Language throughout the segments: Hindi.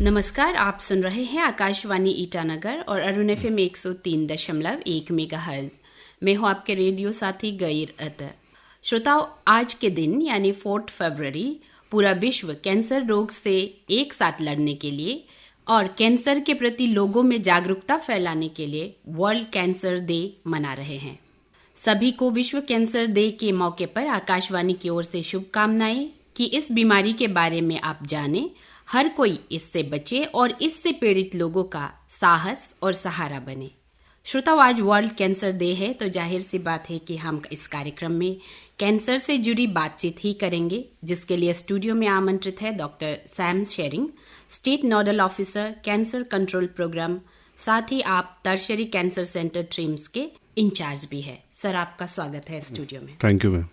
नमस्कार, आप सुन रहे हैं आकाशवाणी ईटानगर और अरुण एफएम 103.1 मेगाहर्ट्ज। मैं हूं आपके रेडियो साथी गैर अतर। श्रोताओं, आज के दिन यानी 4 फरवरी पूरा विश्व कैंसर रोग से एक साथ लड़ने के लिए और कैंसर के प्रति लोगों में जागरूकता फैलाने के लिए वर्ल्ड कैंसर डे मना रहे हैं। सभी को विश्व कैंसर डे के मौके पर आकाशवाणी की ओर से शुभकामनाएं कि इस बीमारी के बारे में आप जानें, हर कोई इससे बचे और इससे पीड़ित लोगों का साहस और सहारा बने। श्रोताओं, आज वर्ल्ड कैंसर डे है तो जाहिर सी बात है कि हम इस कार्यक्रम में कैंसर से जुड़ी बातचीत ही करेंगे, जिसके लिए स्टूडियो में आमंत्रित है doctor Sam Shering, state nodal officer cancer control programme, साथ ही आप टर्शियरी कैंसर सेंटर ट्रिम्स के इंचार्ज भी है। सर, आपका स्वागत है स्टूडियो में। Thank you ma'am.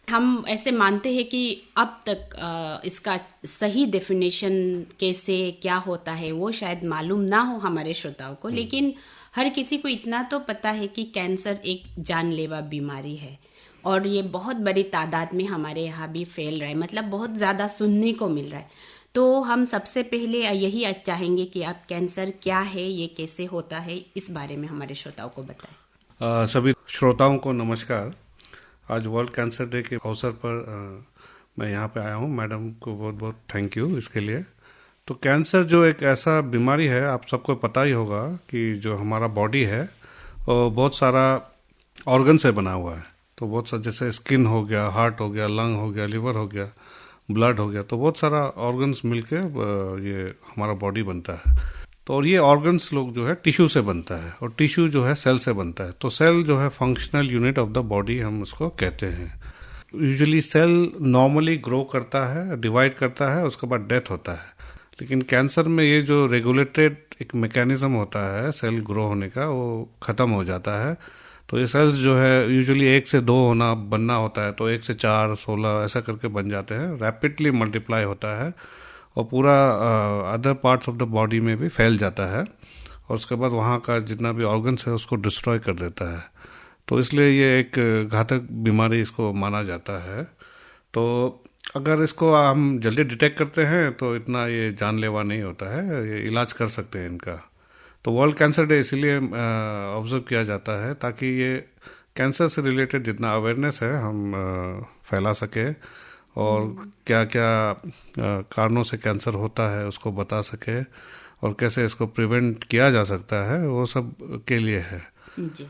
हम ऐसे मानते हैं कि अब तक इसका सही डेफिनेशन कैसे क्या होता है वो शायद मालूम ना हो हमारे श्रोताओं को, लेकिन हर किसी को इतना तो पता है कि कैंसर एक जानलेवा बीमारी है और ये बहुत बड़ी तादाद में हमारे यहाँ भी फैल रहा है, मतलब बहुत ज़्यादा सुनने को मिल रहा है। तो हम सबसे पहले यही चाहेंगे कि आप कैंसर क्या है, ये कैसे होता है, इस बारे में हमारे श्रोताओं को बताएं। सभी श्रोताओं को नमस्कार। आज वर्ल्ड कैंसर डे के अवसर पर मैं यहाँ पे आया हूँ। मैडम को बहुत बहुत थैंक यू इसके लिए। तो कैंसर जो एक ऐसा बीमारी है, आप सबको पता ही होगा कि जो हमारा बॉडी है वो बहुत सारा ऑर्गन से बना हुआ है। तो बहुत सारा, जैसे स्किन हो गया, हार्ट हो गया, लंग हो गया, लिवर हो गया, ब्लड हो गया, तो बहुत सारा ऑर्गन्स मिलके ये हमारा बॉडी बनता है। तो और ये ऑर्गन्स लोग जो है टिश्यू से बनता है और टिश्यू जो है सेल से बनता है। तो सेल जो है functional unit of the body हम उसको कहते हैं। यूजुअली सेल नॉर्मली ग्रो करता है, डिवाइड करता है, उसके बाद डेथ होता है। लेकिन कैंसर में ये जो रेगुलेटेड एक मैकेनिज्म होता है सेल ग्रो होने का, वो खत्म हो जाता है। तो ये सेल्स जो है यूजुअली 1 से 2 बनना होता है, तो 1 से 4, 16 ऐसा करके बन जाते हैं। रैपिडली मल्टीप्लाई होता है और पूरा other parts of the body में भी फैल जाता है और उसके बाद वहाँ का जितना भी ऑर्गन्स है उसको डिस्ट्रॉय कर देता है। तो इसलिए ये एक घातक बीमारी इसको माना जाता है। तो अगर इसको हम जल्दी डिटेक्ट करते हैं तो इतना ये जानलेवा नहीं होता है, ये इलाज कर सकते हैं इनका। तो वर्ल्ड कैंसर डे इसीलिए ऑब्जर्व किया जाता है ताकि ये कैंसर से रिलेटेड जितना अवेयरनेस है हम फैला सके और क्या क्या कारणों से कैंसर होता है उसको बता सके और कैसे इसको प्रिवेंट किया जा सकता है, वो सब के लिए है जी।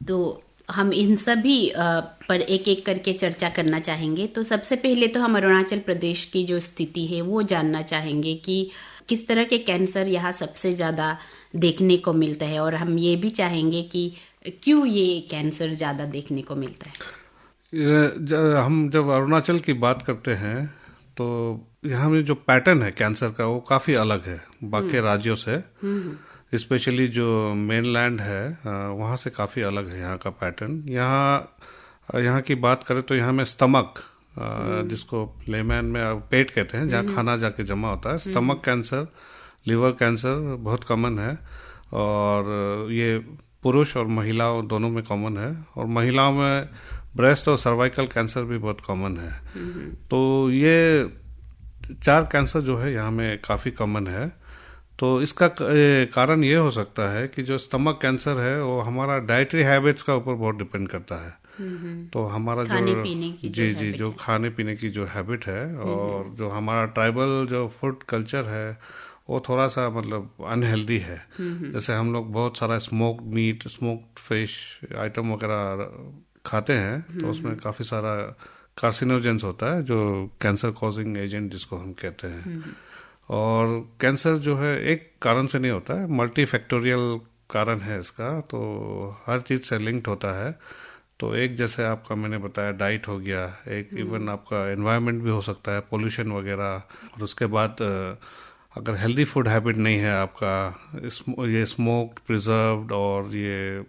तो हम इन सभी पर एक एक करके चर्चा करना चाहेंगे। तो सबसे पहले तो हम अरुणाचल प्रदेश की जो स्थिति है वो जानना चाहेंगे कि किस तरह के कैंसर यहाँ सबसे ज़्यादा देखने को मिलता है, और हम ये भी चाहेंगे कि क्यों ये कैंसर ज़्यादा देखने को मिलता है। हम जब अरुणाचल की बात करते हैं तो यहाँ में जो पैटर्न है कैंसर का वो काफ़ी अलग है बाकी राज्यों से। स्पेशली जो मेनलैंड है वहाँ से काफ़ी अलग है यहाँ का पैटर्न। यहाँ की बात करें तो यहाँ में स्टमक, जिसको लेमैन में पेट कहते हैं, जहाँ खाना जाके जमा होता है, स्टमक कैंसर, लिवर कैंसर बहुत कॉमन है। और ये पुरुष और महिलाओं दोनों में कॉमन है। और महिलाओं में ब्रेस्ट और सर्वाइकल कैंसर भी बहुत कॉमन है। तो ये 4 कैंसर जो है यहाँ में काफ़ी कॉमन है। तो इसका कारण ये हो सकता है कि जो स्टमक कैंसर है वो हमारा डाइटरी हैबिट्स का ऊपर बहुत डिपेंड करता है। तो हमारा जो खाने पीने की जो हैबिट है और जो हमारा ट्राइबल जो फूड कल्चर है वो थोड़ा सा मतलब अनहेल्दी है। जैसे हम लोग बहुत सारा smoked meat, smoked fish item वगैरह खाते हैं, तो उसमें काफ़ी सारा कार्सिनोजेंस होता है जो कैंसर कॉजिंग एजेंट जिसको हम कहते हैं। और कैंसर जो है एक कारण से नहीं होता है, मल्टी फैक्टोरियल कारण है इसका। तो हर चीज़ से लिंक्ड होता है। तो एक जैसे आपका मैंने बताया डाइट हो गया, एक इवन आपका एनवायरनमेंट भी हो सकता है, पोल्यूशन वगैरह। और उसके बाद अगर हेल्दी फूड हैबिट नहीं है आपका, ये स्मोक्ड, प्रिजर्व्ड और ये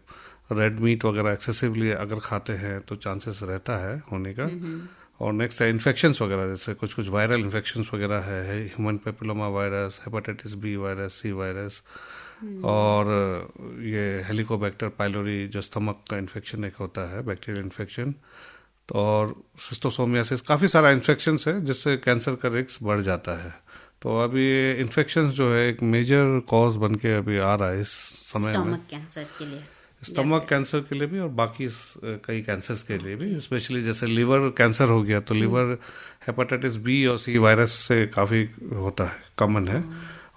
रेड मीट वगैरह एक्सेसिवली अगर खाते हैं तो चांसेस रहता है होने का। और नेक्स्ट है इन्फेक्शंस वगैरह, जैसे कुछ कुछ वायरल इन्फेक्शंस वगैरह है, human papilloma virus, hepatitis B virus, C virus, और ये हेलिकोबैक्टर पाइलोरी जो स्टमक का इन्फेक्शन एक होता है, बैक्टीरियल इन्फेक्शन। और सिस्टोसोमियासिस, काफ़ी सारा इन्फेक्शन है जिससे कैंसर का रिस्क बढ़ जाता है। तो अभी इन्फेक्शन जो है एक मेजर कॉज बन के अभी आ रहा है इस समय में, स्टमक कैंसर के लिए, स्टमक कैंसर के लिए भी और बाकी कई कैंसर्स के लिए भी, स्पेशली जैसे लिवर कैंसर हो गया तो लिवर हेपेटाइटिस बी और सी वायरस से काफ़ी होता है, कॉमन है।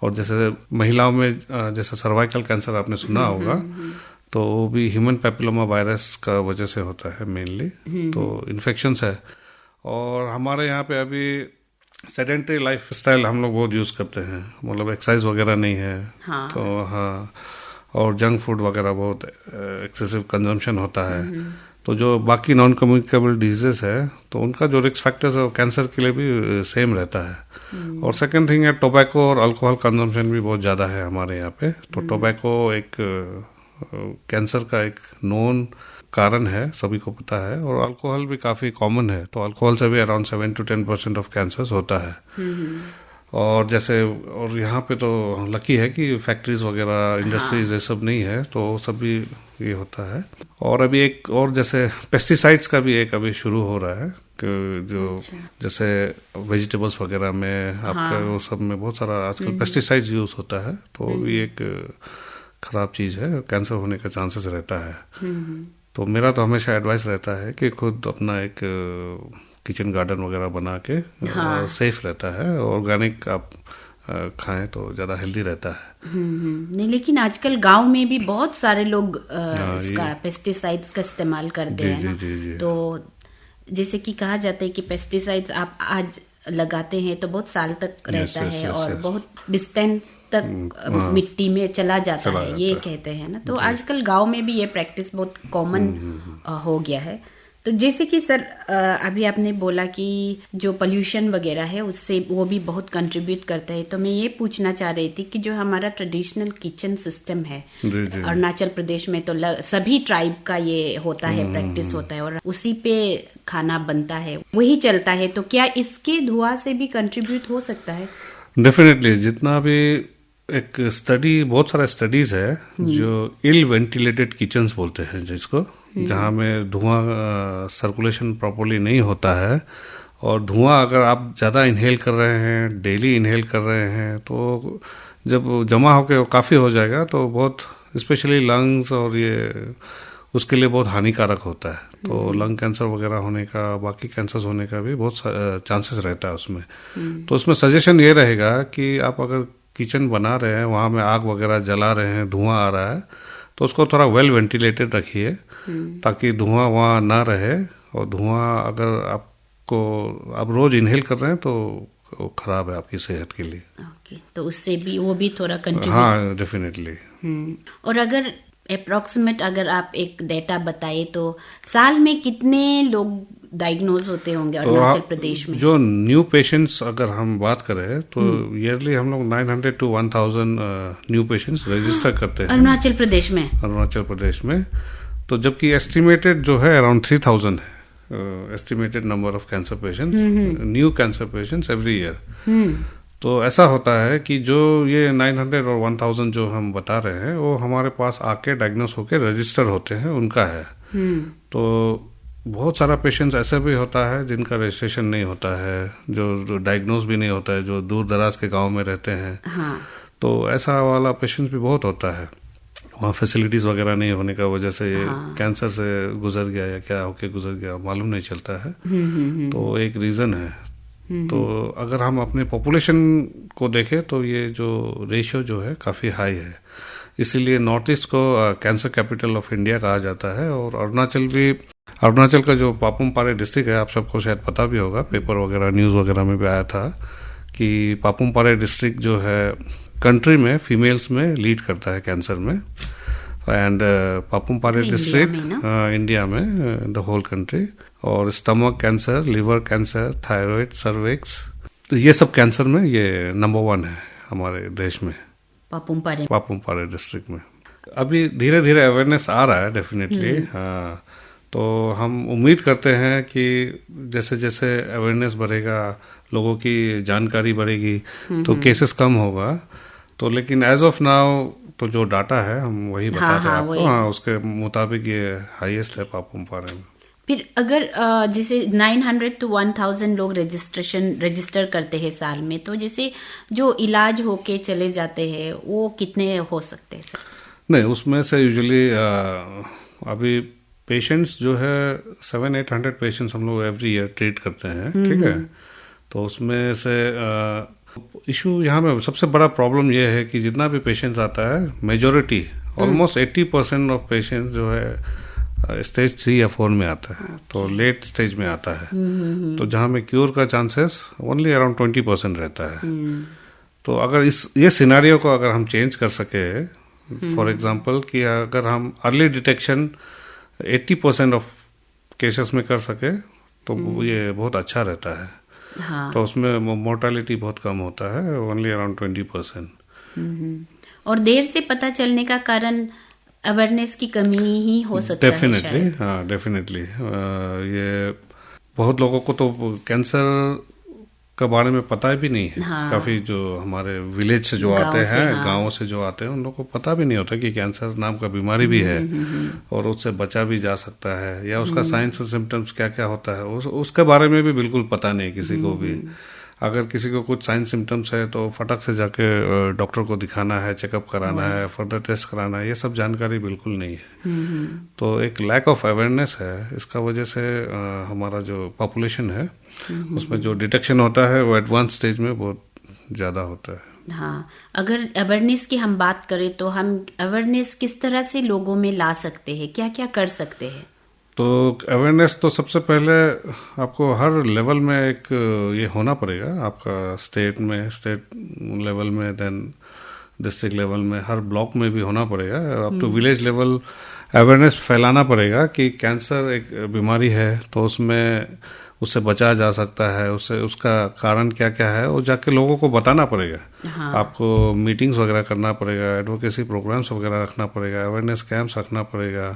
और जैसे महिलाओं में जैसे सर्वाइकल कैंसर आपने सुना होगा, तो वो भी ह्यूमन पैपिलोमा वायरस का वजह से होता है मेनली। तो इन्फेक्शंस है। और हमारे यहाँ पे अभी सेडेंटरी लाइफ स्टाइल हम लोग बहुत यूज़ करते हैं, मतलब एक्सरसाइज वगैरह नहीं है। हाँ। तो हाँ, और जंक फूड वगैरह बहुत एक्सेसिव कंजम्पशन होता है। तो जो बाकी नॉन कम्युनिकेबल डिजीजेस है तो उनका जो रिस्क फैक्टर्स है कैंसर के लिए भी सेम रहता है। और सेकंड थिंग है टोबैको और अल्कोहल कंजम्पशन भी बहुत ज़्यादा है हमारे यहाँ पे। तो टोबैको एक कैंसर का एक नोन कारण है, सभी को पता है। और अल्कोहल भी काफ़ी कॉमन है, तो अल्कोहल से भी अराउंड 7 to 10% ऑफ कैंसर्स होता है। और जैसे और यहाँ पे तो लकी है कि फैक्ट्रीज वगैरह इंडस्ट्रीज ये सब नहीं है, तो सब भी ये होता है। और अभी एक और जैसे पेस्टिसाइड्स का भी एक अभी शुरू हो रहा है कि जो जैसे वेजिटेबल्स वगैरह में आपका वो सब में बहुत सारा आजकल पेस्टिसाइड्स यूज होता है, तो वो भी एक खराब चीज है, कैंसर होने का चांसेस रहता है। तो मेरा तो हमेशा एडवाइस रहता है कि खुद अपना एक किचन गार्डन वगैरह बना के सेफ रहता है। ऑर्गेनिक आप खाएं तो ज़्यादा हेल्दी रहता है। नहीं, लेकिन आजकल गांव में भी बहुत सारे लोग इसका पेस्टिसाइड्स का इस्तेमाल करते हैं ना। जी। तो जैसे कि कहा जाता है कि पेस्टिसाइड्स आप आज लगाते हैं तो बहुत साल तक रहता है और बहुत डिस्टेंस तक मिट्टी में चला जाता है, ये कहते हैं ना। तो आजकल गांव में भी ये प्रैक्टिस बहुत कॉमन हो गया है। तो जैसे कि सर अभी आपने बोला कि जो पोल्यूशन वगैरह है उससे वो भी बहुत कंट्रीब्यूट करता है। तो मैं ये पूछना चाह रही थी कि जो हमारा ट्रेडिशनल किचन सिस्टम है अरुणाचल प्रदेश में, तो सभी ट्राइब का ये होता है, प्रैक्टिस होता है और उसी पे खाना बनता है, वही चलता है। तो क्या इसके धुआं से भी कंट्रीब्यूट हो सकता है? डेफिनेटली। जितना भी एक स्टडी, बहुत सारा स्टडीज है जो इल वेंटिलेटेड किचन्स बोलते हैं जिसको, जहाँ में धुआं सर्कुलेशन प्रॉपर्ली नहीं होता है। और धुआं अगर आप ज़्यादा इनहेल कर रहे हैं, डेली इनहेल कर रहे हैं, तो जब जमा होकर काफ़ी हो जाएगा तो बहुत स्पेशली लंग्स और ये उसके लिए बहुत हानिकारक होता है। तो लंग कैंसर वगैरह होने का, बाकी कैंसर्स होने का भी बहुत चांसेस रहता है उसमें। तो उसमें सजेशन ये रहेगा कि आप अगर किचन बना रहे हैं, वहाँ में आग वगैरह जला रहे हैं, धुआं आ रहा है, तो उसको थोड़ा वेल वेंटिलेटेड रखिए ताकि धुआं वहाँ ना रहे। और धुआं अगर आप रोज इनहेल कर रहे हैं तो वो खराब है आपकी सेहत के लिए। ओके, तो उससे भी वो भी थोड़ा कंट्रीब्यूट। हाँ, डेफिनेटली। और अगर अप्रोक्सीमेट अगर आप एक डेटा बताए तो साल में कितने लोग डायग्नोज होते होंगे अरुणाचल प्रदेश में? जो न्यू पेशेंट्स अगर हम बात करें तो ईयरली हम लोग 900 to 1000 न्यू पेशेंट्स रजिस्टर करते हैं अरुणाचल प्रदेश में। अरुणाचल प्रदेश में। तो जबकि एस्टिमेटेड जो है अराउंड 3000 है estimated number of cancer patients, new cancer patients every year. तो ऐसा होता है कि जो ये 900 और 1000 जो हम बता रहे हैं वो हमारे पास आके डायग्नोस होके रजिस्टर होते हैं, उनका है। तो बहुत सारा पेशेंट्स ऐसा भी होता है जिनका रजिस्ट्रेशन नहीं होता है, जो डायग्नोस भी नहीं होता है, जो दूर दराज के गांव में रहते हैं। हाँ। तो ऐसा वाला पेशेंट्स भी बहुत होता है। वहाँ फैसिलिटीज वगैरह नहीं होने का वजह से ये कैंसर से गुजर गया या क्या होके गुजर गया मालूम नहीं चलता है। तो एक रीजन है। तो अगर हम अपने पॉपुलेशन को देखें तो ये जो रेशियो जो है काफ़ी हाई है, इसीलिए नॉर्थ ईस्ट को कैंसर कैपिटल ऑफ इंडिया कहा जाता है। और अरुणाचल का जो पापुम पारे डिस्ट्रिक्ट है, आप सबको शायद पता भी होगा, पेपर वगैरह न्यूज़ वगैरह में भी आया था कि पापुम पारे डिस्ट्रिक्ट जो है कंट्री में फीमेल्स में लीड करता है कैंसर में। And Papum Pare district India में द होल कंट्री। और stomach cancer, liver cancer, thyroid, cervix, तो ये सब कैंसर में ये नंबर 1 है हमारे देश में, पापुम पारे डिस्ट्रिक्ट में। अभी धीरे धीरे अवेयरनेस आ रहा है डेफिनेटली। हाँ, तो हम उम्मीद करते हैं कि जैसे जैसे अवेयरनेस बढ़ेगा, लोगों की जानकारी बढ़ेगी, तो केसेस कम होगा। तो लेकिन एज ऑफ नाउ तो जो डाटा है हम वही बता रहे हैं आपको। हाँ, उसके मुताबिक ये हाईएस्ट है पापुम पारे में। फिर अगर जैसे 900 to 1000 लोग रजिस्टर करते हैं साल में, तो जैसे जो इलाज होके चले जाते हैं वो कितने हो सकते हैं सर? नहीं, उसमें से यूजुअली अभी पेशेंट्स जो है 700-800 पेशेंट्स हम लोग एवरी ईयर ट्रीट करते हैं, ठीक है। तो उसमें से इशू यहाँ में सबसे बड़ा प्रॉब्लम ये है कि जितना भी पेशेंट्स आता है, मेजोरिटी ऑलमोस्ट 80% ऑफ पेशेंट्स जो है स्टेज 3 या 4 में आता है, तो लेट स्टेज में आता है। तो जहाँ में क्योर का चांसेस ओनली अराउंड 20% रहता है। तो अगर ये सिनारियो को अगर हम चेंज कर सके, फॉर एग्जांपल कि अगर हम अर्ली डिटेक्शन 80% ऑफ केसेस में कर सके तो ये बहुत अच्छा रहता है। हाँ। तो उसमें मोर्टालिटी बहुत कम होता है, ओनली अराउंड 20%। और देर से पता चलने का कारण अवेयरनेस की कमी ही हो सकता है डेफिनेटली। हाँ, डेफिनेटली। ये बहुत लोगों को तो कैंसर के बारे में पता भी नहीं है। हाँ। काफी जो हमारे विलेज से जो आते हैं, हाँ। गाँव से जो आते हैं, उन लोगों को पता भी नहीं होता कि कैंसर नाम का बीमारी भी है और उससे बचा भी जा सकता है, या उसका साइंस और सिम्टम्स क्या क्या होता है उसके बारे में भी बिल्कुल पता नहीं किसी को भी। अगर किसी को कुछ साइन सिम्टम्स है तो फटक से जाके डॉक्टर को दिखाना है, चेकअप कराना है, फर्दर टेस्ट कराना है, ये सब जानकारी बिल्कुल नहीं है। तो एक लैक ऑफ अवेयरनेस है, इसका वजह से हमारा जो पॉपुलेशन है उसमें जो डिटेक्शन होता है वो एडवांस स्टेज में बहुत ज़्यादा होता है। हाँ, अगर अवेयरनेस की हम बात करें तो हम अवेयरनेस किस तरह से लोगों में ला सकते हैं, क्या क्या कर सकते हैं? तो अवेयरनेस तो सबसे पहले आपको हर लेवल में एक ये होना पड़ेगा, आपका स्टेट लेवल में, देन डिस्ट्रिक्ट लेवल में, हर ब्लॉक में भी होना पड़ेगा, up to village level awareness फैलाना पड़ेगा कि कैंसर एक बीमारी है, तो उससे बचा जा सकता है, उसका कारण क्या क्या है वो जाके लोगों को बताना पड़ेगा। हाँ। आपको मीटिंग्स वगैरह करना पड़ेगा, एडवोकेसी प्रोग्राम्स वगैरह रखना पड़ेगा, अवेयरनेस कैंप्स रखना पड़ेगा,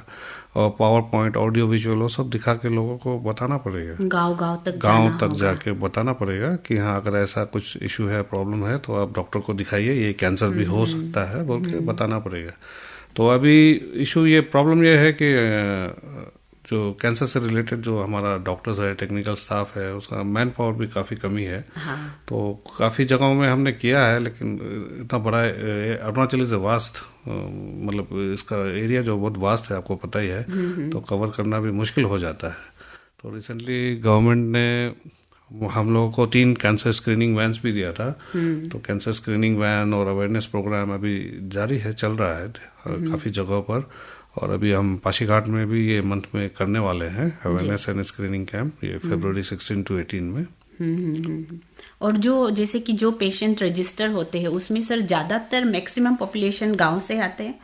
और पावर पॉइंट, ऑडियो विजुअल वो सब दिखा के लोगों को बताना पड़ेगा। गांव तक जाके बताना पड़ेगा कि हाँ, अगर ऐसा कुछ इशू है, प्रॉब्लम है, तो आप डॉक्टर को दिखाइए, ये कैंसर भी हो सकता है बोल के बताना पड़ेगा। तो अभी इशू ये प्रॉब्लम ये है कि जो कैंसर से रिलेटेड जो हमारा डॉक्टर्स है, टेक्निकल स्टाफ है, उसका मैन पावर भी काफ़ी कमी है। हाँ। तो काफ़ी जगहों में हमने किया है, लेकिन इतना बड़ा अरुणाचल इज वास्ट, मतलब इसका एरिया जो बहुत वास्ट है, आपको पता ही है, तो कवर करना भी मुश्किल हो जाता है। तो रिसेंटली गवर्नमेंट ने हम लोगों को 3 कैंसर स्क्रीनिंग वैन्स भी दिया था। तो कैंसर स्क्रीनिंग वैन और अवेयरनेस प्रोग्राम अभी जारी है, चल रहा है काफ़ी जगहों पर, और अभी हम पासीघाट में भी ये मंथ में करने वाले हैं अवेयरनेस एंड स्क्रीनिंग कैंप, ये फरवरी 16 to 18 में। और जो जैसे कि जो पेशेंट रजिस्टर होते हैं उसमें सर ज्यादातर मैक्सिमम पॉपुलेशन गांव से आते हैं?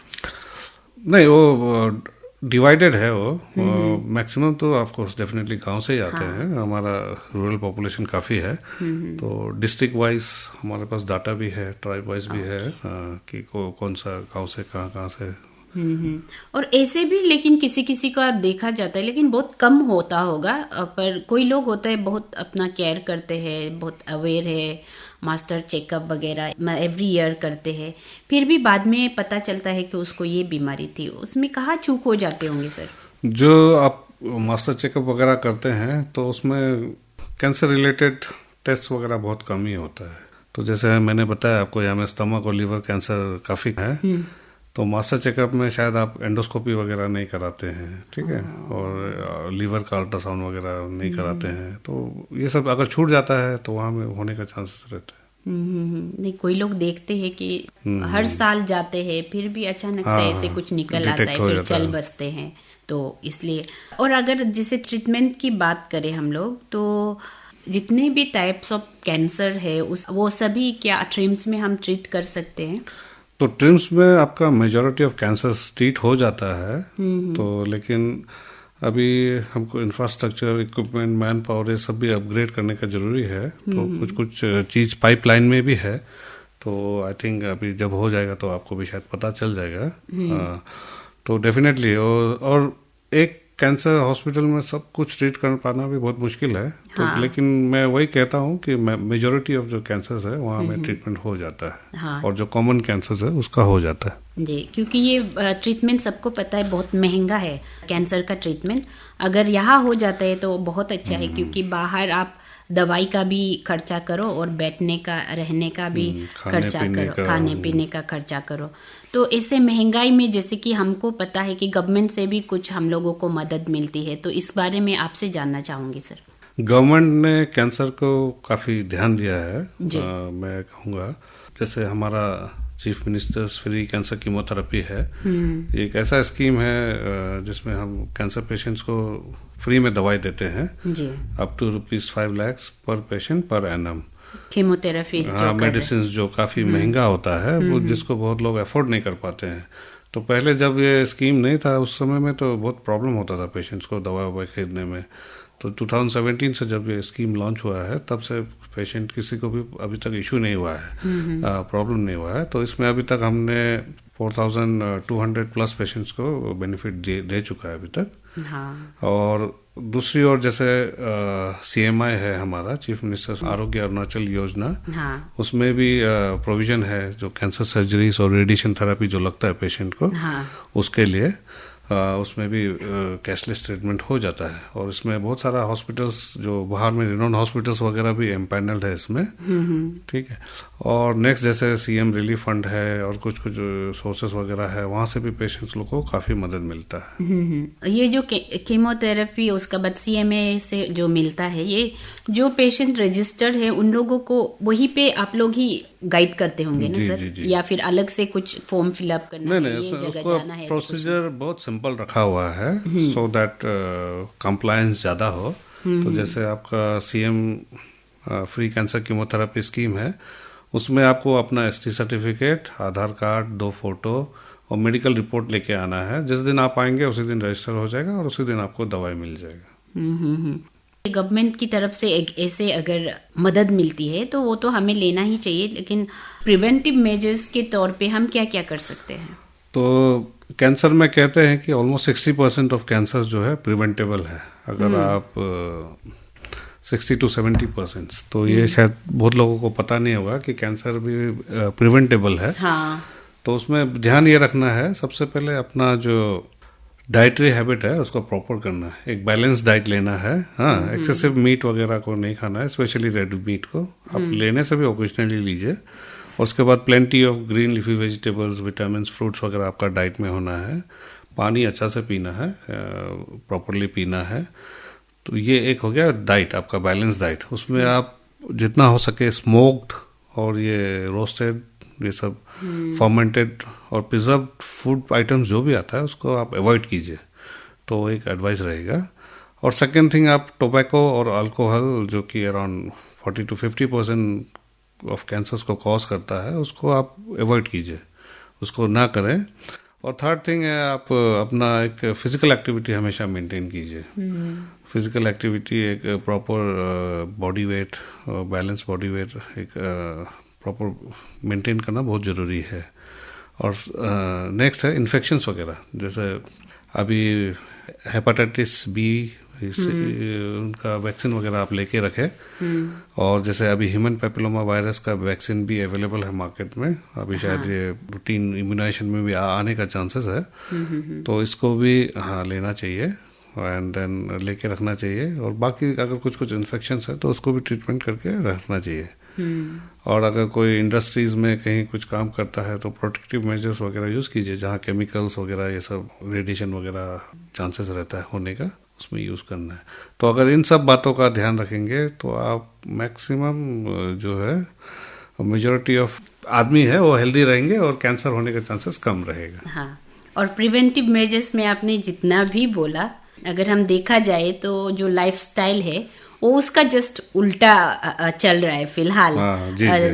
नहीं, वो डिवाइडेड है, वो मैक्सिमम तो ऑफ कोर्स डेफिनेटली गांव से ही आते हैं। हमारा रूरल पॉपुलेशन काफ़ी है, तो डिस्ट्रिक्ट वाइज हमारे पास डाटा भी है, ट्राइब वाइज भी है कि कौन सा गांव से कहाँ से। और ऐसे भी लेकिन किसी किसी का देखा जाता है, लेकिन बहुत कम होता होगा, पर कोई लोग होता है बहुत अपना केयर करते हैं, बहुत अवेयर है, मास्टर चेकअप वगैरह एवरी ईयर करते हैं, फिर भी बाद में पता चलता है कि उसको ये बीमारी थी। उसमें कहाँ चूक हो जाते होंगे सर? जो आप मास्टर चेकअप वगैरह करते हैं तो उसमें कैंसर रिलेटेड टेस्ट वगैरह बहुत कम ही होता है। तो जैसे मैंने बताया आपको, यहाँ में स्टमक और लीवर कैंसर काफ़ी है, तो मास्टर चेकअप में शायद आप एंडोस्कोपी वगैरह नहीं कराते हैं, ठीक है, और लीवर का अल्ट्रासाउंड वगैरह नहीं कराते हैं, तो ये सब अगर छूट जाता है तो वहाँ में होने का चांसेस रहते हैं। नहीं, कोई लोग देखते हैं कि हर साल जाते हैं, फिर भी अचानक से ऐसे कुछ निकल आता है, फिर चल बसते हैं, तो इसलिए। और अगर जैसे ट्रीटमेंट की बात करें हम लोग, तो जितने भी टाइप्स ऑफ कैंसर है वो सभी क्या ट्रिम्स में हम ट्रीट कर सकते हैं? तो ट्रिम्स में आपका मेजॉरिटी ऑफ कैंसर ट्रीट हो जाता है, तो लेकिन अभी हमको इंफ्रास्ट्रक्चर, इक्विपमेंट, मैन पावर ये सब भी अपग्रेड करने का जरूरी है। तो कुछ चीज़ पाइपलाइन में भी है, तो आई थिंक अभी जब हो जाएगा तो आपको भी शायद पता चल जाएगा। तो डेफिनेटली, और एक कैंसर हॉस्पिटल में सब कुछ ट्रीट कर पाना भी बहुत मुश्किल है। तो लेकिन मैं वही कहता हूँ कि मेजॉरिटी ऑफ जो कैंसर्स है वहाँ में ट्रीटमेंट हो जाता है, और जो कॉमन कैंसर्स है उसका हो जाता है जी। क्योंकि ये ट्रीटमेंट सबको पता है बहुत महंगा है कैंसर का ट्रीटमेंट। अगर यहाँ हो जाता है तो बहुत अच्छा है, क्योंकि बाहर आप दवाई का भी खर्चा करो और बैठने का रहने का भी खर्चा करो, खाने पीने का खर्चा करो। तो ऐसे महंगाई में जैसे कि हमको पता है कि गवर्नमेंट से भी कुछ हम लोगों को मदद मिलती है, तो इस बारे में आपसे जानना चाहूंगी सर। गवर्नमेंट ने कैंसर को काफी ध्यान दिया है। मैं कहूँगा जैसे हमारा chief ministers free cancer chemotherapy है, एक ऐसा स्कीम है जिसमें हम कैंसर पेशेंट्स को फ्री में दवाई देते हैं जी, अप टू ₹5 लाख पर patient per annum. Chemotherapy medicine जो काफी महंगा होता है वो जिसको बहुत लोग अफोर्ड नहीं कर पाते हैं। तो पहले जब ये स्कीम नहीं था उस समय में तो बहुत प्रॉब्लम होता था पेशेंट्स को दवा खरीदने में। तो 2017 से जब ये स्कीम लॉन्च हुआ है तब से पेशेंट किसी को भी अभी तक इशू नहीं हुआ है, प्रॉब्लम नहीं हुआ है। तो इसमें अभी तक हमने 4200 प्लस पेशेंट्स को बेनिफिट दे चुका है अभी तक। और दूसरी ओर जैसे CMI है हमारा चीफ मिनिस्टर आरोग्य अरुणाचल योजना, उसमें भी प्रोविजन है जो कैंसर सर्जरीज और रेडिएशन थेरेपी जो लगता है पेशेंट को उसके लिए उसमें भी कैशलेस ट्रीटमेंट हो जाता है। और इसमें बहुत सारा हॉस्पिटल्स जो बाहर में रिनोन हॉस्पिटल्स वगैरह भी एम्पैनल्ड है इसमें, ठीक है। और नेक्स्ट जैसे CM रिलीफ फंड है और कुछ सोर्सेस वगैरह है, वहाँ से भी पेशेंट्स लोग को काफी मदद मिलता है। ये जो कीमोथेरेपी उसका बाद CMA से जो मिलता है, ये जो पेशेंट रजिस्टर्ड है उन लोगों को वहीं पे आप लोग ही गाइड करते होंगे ना सर? जी। या फिर अलग से कुछ फॉर्म फिलअप करना है, ये जगह जाना है? प्रोसीजर बहुत सिंपल रखा हुआ है सो दैट कंप्लायंस ज्यादा हो। तो जैसे आपका CM free cancer chemotherapy scheme है, उसमें आपको अपना ST सर्टिफिकेट, आधार कार्ड, 2 फोटो और मेडिकल रिपोर्ट लेके आना है। जिस दिन आप आएंगे उसी दिन रजिस्टर हो जाएगा और उसी दिन आपको दवाई मिल जाएगा। गवर्नमेंट की तरफ से ऐसे अगर मदद मिलती है तो वो तो हमें लेना ही चाहिए, लेकिन प्रिवेंटिव मेजर्स के तौर पे हम क्या क्या कर सकते हैं? तो कैंसर में कहते हैं कि ऑलमोस्ट 60% ऑफ कैंसर जो है प्रिवेंटेबल है। अगर आप 60 to 70%, तो ये शायद बहुत लोगों को पता नहीं होगा कि कैंसर भी प्रिवेंटेबल है। तो उसमें ध्यान ये रखना है सबसे पहले अपना जो डाइटरी हैबिट है उसको प्रॉपर करना है, एक बैलेंस डाइट लेना है। एक्सेसिव मीट वगैरह को नहीं खाना है, स्पेशली रेड मीट को आप लेने से भी ओकेजनली लीजिए। और उसके बाद plenty of green leafy vegetables, vitamin, fruits वगैरह आपका डाइट में होना है। पानी अच्छा से पीना है, प्रॉपरली पीना है। तो ये एक हो गया डाइट, आपका बैलेंस डाइट। उसमें आप जितना हो सके स्मोक्ड और ये रोस्टेड, ये सब फर्मेंटेड और प्रिजर्व्ड फूड आइटम्स जो भी आता है उसको आप अवॉइड कीजिए, तो एक एडवाइस रहेगा। और सेकेंड थिंग, आप टोबैको और अल्कोहल जो कि अराउंड 40 to 50% ऑफ कैंसर्स को कॉज करता है, उसको आप अवॉइड कीजिए, उसको ना करें। और थर्ड थिंग है, आप अपना एक फिजिकल एक्टिविटी हमेशा मेंटेन कीजिए। फिजिकल एक्टिविटी, एक proper body weight, balance body weight एक प्रॉपर मेंटेन करना बहुत ज़रूरी है। और नेक्स्ट है इन्फेक्शंस वगैरह, जैसे अभी हेपेटाइटिस B उनका वैक्सीन वगैरह आप लेके रखें। और जैसे अभी ह्यूमन पेपिलोमा वायरस का वैक्सीन भी अवेलेबल है मार्केट में, अभी शायद ये रूटीन इम्यूनाइजेशन में भी आने का चांसेस है। तो इसको भी लेना चाहिए एंड देन लेके रखना चाहिए। और बाकी अगर कुछ इन्फेक्शंस है तो उसको भी ट्रीटमेंट करके रखना चाहिए। और अगर कोई इंडस्ट्रीज में कहीं कुछ काम करता है तो प्रोटेक्टिव मेजर्स वगैरह यूज़ कीजिए, जहाँ केमिकल्स वगैरह ये सब रेडिएशन वगैरह चांसेस रहता है होने का, उसमें यूज़ करना है। तो अगर इन सब बातों का ध्यान रखेंगे तो आप मैक्सिमम जो है मेजॉरिटी ऑफ आदमी है वो हेल्दी रहेंगे और कैंसर होने का चांसेस कम रहेगा। और प्रिवेंटिव मेजर्स में आपने जितना भी बोला, अगर हम देखा जाए तो जो लाइफस्टाइल है वो उसका जस्ट उल्टा चल रहा है फिलहाल।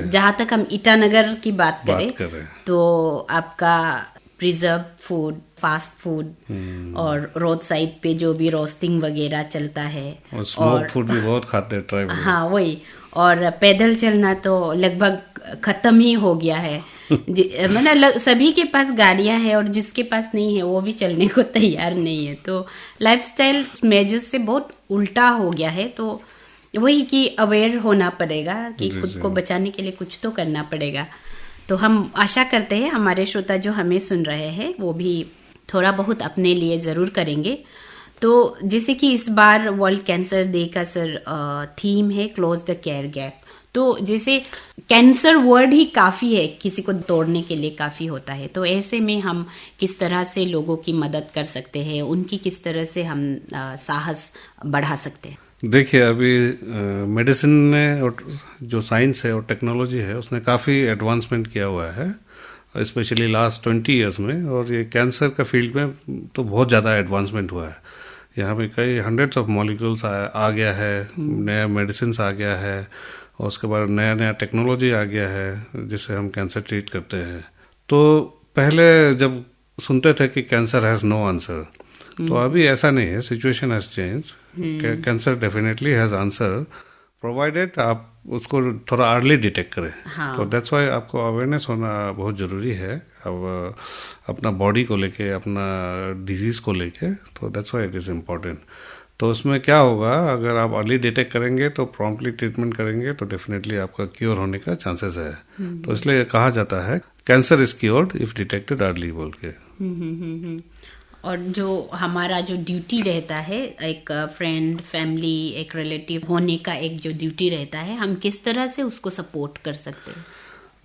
जहाँ तक हम ईटानगर की बात करें तो आपका प्रिजर्व फूड, फास्ट फूड और रोड साइड पे जो भी रोस्टिंग वगैरह चलता है, और स्मोक फूड भी बहुत खाते हैं ट्राइबल। वही। और पैदल चलना तो लगभग खत्म ही हो गया है। मतलब सभी के पास गाड़ियां हैं और जिसके पास नहीं है वो भी चलने को तैयार नहीं है। तो लाइफस्टाइल मेजर्स से बहुत उल्टा हो गया है। तो वही कि अवेयर होना पड़ेगा कि खुद को बचाने के लिए कुछ तो करना पड़ेगा। तो हम आशा करते हैं हमारे श्रोता जो हमें सुन रहे हैं वो भी थोड़ा बहुत अपने लिए जरूर करेंगे। तो जैसे कि इस बार वर्ल्ड कैंसर डे का सर थीम है क्लोज द केयर गैप। तो जैसे कैंसर वर्ड ही काफी है, किसी को तोड़ने के लिए काफी होता है। तो ऐसे में हम किस तरह से लोगों की मदद कर सकते हैं, उनकी किस तरह से हम साहस बढ़ा सकते हैं? देखिए, अभी मेडिसिन ने और जो साइंस है और टेक्नोलॉजी है उसने काफ़ी एडवांसमेंट किया हुआ है, स्पेशली लास्ट 20 ईयर्स में। और ये कैंसर का फील्ड में तो बहुत ज़्यादा एडवांसमेंट हुआ है। यहाँ पे कई हंड्रेड्स ऑफ मॉलिक्यूल्स आ गया है, नया मेडिसिन आ गया है, और उसके बाद नया नया टेक्नोलॉजी आ गया है जिससे हम कैंसर ट्रीट करते हैं। तो पहले जब सुनते थे कि कैंसर हैज़ नो आंसर, तो अभी ऐसा नहीं है, situation has change. Cancer definitely has answer provided आप उसको थोड़ा अर्ली डिटेक्ट करें। हाँ। तो दैट्स वाई आपको अवेयरनेस होना बहुत ज़रूरी है अब अपना बॉडी को लेके, अपना डिजीज़ को लेके। तो that's why it is important. तो उसमें क्या होगा, अगर आप अर्ली डिटेक्ट करेंगे तो प्रॉम्प्टली ट्रीटमेंट करेंगे तो डेफिनेटली आपका क्योर होने का चांसेस है। तो इसलिए कहा जाता है cancer is cured if detected early बोल के। और जो हमारा जो ड्यूटी रहता है, एक फ्रेंड, फैमिली, एक रिलेटिव होने का एक जो ड्यूटी रहता है, हम किस तरह से उसको सपोर्ट कर सकते हैं?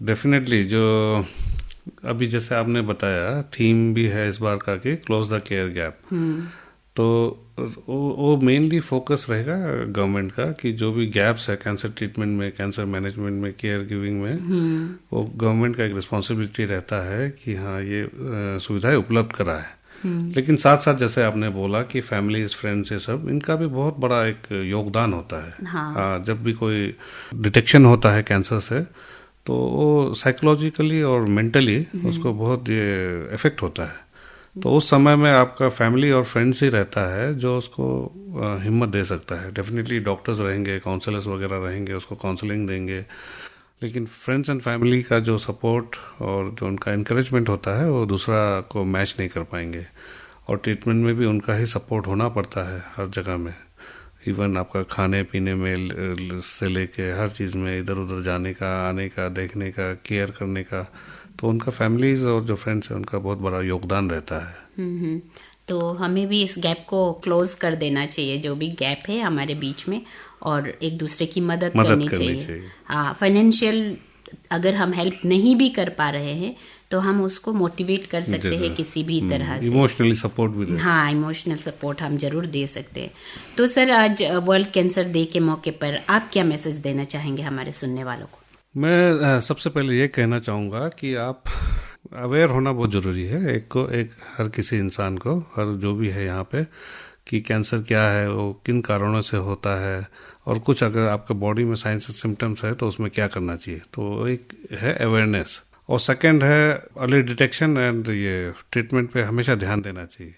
डेफिनेटली जो अभी जैसे आपने बताया थीम भी है इस बार का कि क्लोज द केयर गैप। तो वो मेनली फोकस रहेगा गवर्नमेंट का कि जो भी गैप्स है कैंसर ट्रीटमेंट में, कैंसर मैनेजमेंट में, केयर गिविंग में, वो गवर्नमेंट का एक रिस्पॉन्सिबिलिटी रहता है कि हाँ ये सुविधाएं उपलब्ध कराए। लेकिन साथ साथ जैसे आपने बोला कि फैमिलीज, फ्रेंड्स, ये सब इनका भी बहुत बड़ा एक योगदान होता है। हाँ। जब भी कोई डिटेक्शन होता है कैंसर से तो वो साइकोलॉजिकली और मेंटली उसको बहुत ये इफेक्ट होता है। तो उस समय में आपका फैमिली और फ्रेंड्स ही रहता है जो उसको हिम्मत दे सकता है। डेफिनेटली डॉक्टर्स रहेंगे, काउंसलर्स वगैरह रहेंगे, उसको काउंसलिंग देंगे, लेकिन फ्रेंड्स एंड फैमिली का जो सपोर्ट और जो उनका इंकरेजमेंट होता है वो दूसरा को मैच नहीं कर पाएंगे। और ट्रीटमेंट में भी उनका ही सपोर्ट होना पड़ता है हर जगह में, इवन आपका खाने पीने में से लेके हर चीज़ में, इधर उधर जाने का, आने का, देखने का, केयर करने का। तो उनका फैमिलीज और जो फ्रेंड्स है उनका बहुत बड़ा योगदान रहता है। तो हमें भी इस गैप को क्लोज कर देना चाहिए, जो भी गैप है हमारे बीच में, और एक दूसरे की मदद करनी चाहिए। हाँ, फाइनेंशियल अगर हम हेल्प नहीं भी कर पा रहे हैं तो हम उसको मोटिवेट कर सकते हैं किसी भी तरह से। इमोशनली सपोर्ट भी दे। हाँ, इमोशनल सपोर्ट हम जरूर दे सकते हैं। तो सर, आज वर्ल्ड कैंसर डे के मौके पर आप क्या मैसेज देना चाहेंगे हमारे सुनने वालों को? मैं सबसे पहले ये कहना चाहूँगा कि आप अवेयर होना बहुत ज़रूरी है, एक हर किसी इंसान को, हर जो भी है यहाँ पे, कि कैंसर क्या है, वो किन कारणों से होता है, और कुछ अगर आपके बॉडी में साइंस एंड सिम्टम्स है तो उसमें क्या करना चाहिए। तो एक है अवेयरनेस, और सेकंड है अर्ली डिटेक्शन एंड ये ट्रीटमेंट पे हमेशा ध्यान देना चाहिए।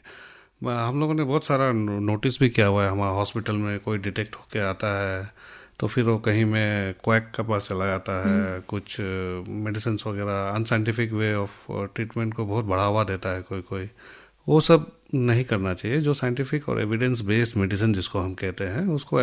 हम लोगों ने बहुत सारा नोटिस भी किया हुआ है, हमारा हॉस्पिटल में कोई डिटेक्ट होके आता है तो फिर वो कहीं में क्वैक के पास चला जाता है, कुछ मेडिसिन वगैरह अनसाइंटिफिक वे ऑफ ट्रीटमेंट को बहुत बढ़ावा देता है कोई। वो सब नहीं करना चाहिए। जो साइंटिफिक और एविडेंस बेस्ड मेडिसिन जिसको हम कहते हैं उसको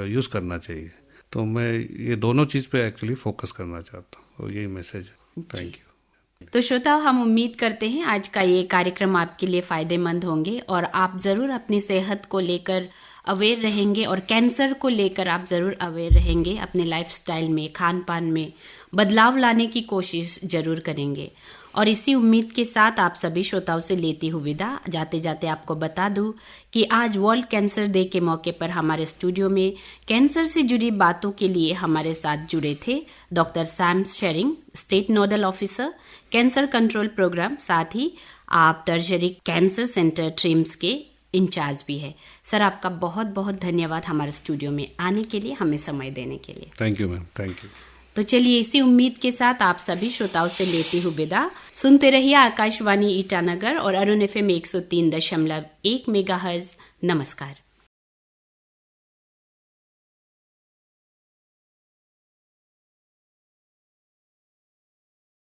यूज़ करना चाहिए। तो मैं ये दोनों चीज़ पे एक्चुअली फोकस करना चाहता हूँ, और यही मैसेज है। Thank you. तो श्रोता, हम उम्मीद करते हैं आज का ये कार्यक्रम आपके लिए फायदेमंद होंगे और आप जरूर अपनी सेहत को लेकर अवेयर रहेंगे, और कैंसर को लेकर आप जरूर अवेयर रहेंगे। अपने लाइफस्टाइल में, खान पान में बदलाव लाने की कोशिश जरूर करेंगे। और इसी उम्मीद के साथ आप सभी श्रोताओं से लेती हूँ विदा। जाते जाते आपको बता दूं कि आज वर्ल्ड कैंसर डे के मौके पर हमारे स्टूडियो में कैंसर से जुड़ी बातों के लिए हमारे साथ जुड़े थे doctor Sam Shering, state nodal officer, cancer control programme, साथ ही आप टर्शरी कैंसर सेंटर ट्रिम्स के इंचार्ज भी है। सर, आपका बहुत बहुत धन्यवाद हमारे स्टूडियो में आने के लिए, हमें समय देने के लिए। Thank you ma'am, thank you. तो चलिए, इसी उम्मीद के साथ आप सभी श्रोताओं से लेती हूँ विदा। सुनते रहिए आकाशवाणी ईटानगर और अरुण FM 103.1 मेगाहर्ट्ज। नमस्कार।